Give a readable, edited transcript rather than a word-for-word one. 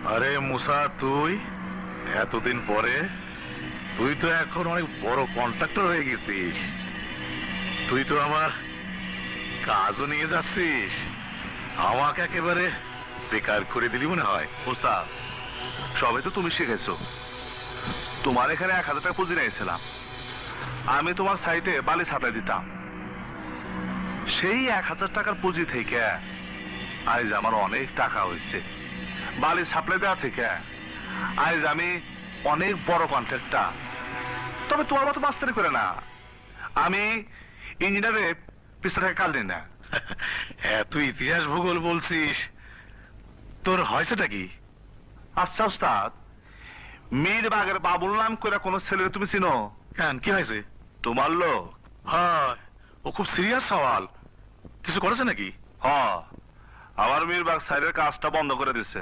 আরে মুসা, তুই এতদিন পরে? তুই তো এখন অনেক বড় কন্ট্রাক্টর হয়ে গেছিস। তুই তো আমার কাজও নিয়ে যাচ্ছিস। আমাকে একেবারে বেকার করে দিলি মনে হয়। ওস্তাদ, সবে তো তুমি শিখেছো। তোমার এখানে 1,000 টাকা পুঁজি নিয়েছিলাম। আমি তোমার সাইটে বালি সাপ্লাই দিতাম। সেই 1,000 টাকার পুঁজি থেকে আজ আমার অনেক টাকা হয়েছে। বালি সাপ্লাই দেওয়া থেকে আজ আমি অনেক বড় কন্ট্রাক্টর। তবে তোমার মতো মাস্টারি করে না, আমি ইঞ্জিনিয়ারের পিছনে থেকে কাল নিই না। হ্যাঁ, তুই ইতিহাস ভূগোল বলছিস, তোর হয়েছেটা কি? আচ্ছা ওস্তাদ, মীরবাগের বাবুল নাম করে কোন ছেলে তুমি চিনো? কেন, কি হয়েছে? তোমার লোক। হ্যাঁ, ও খুব সিরিয়াস সওয়াল। কিছু করেছে নাকি? হ্যাঁ, আমার মীরবাগ সাইডের কাজটা বন্ধ করে দিছে।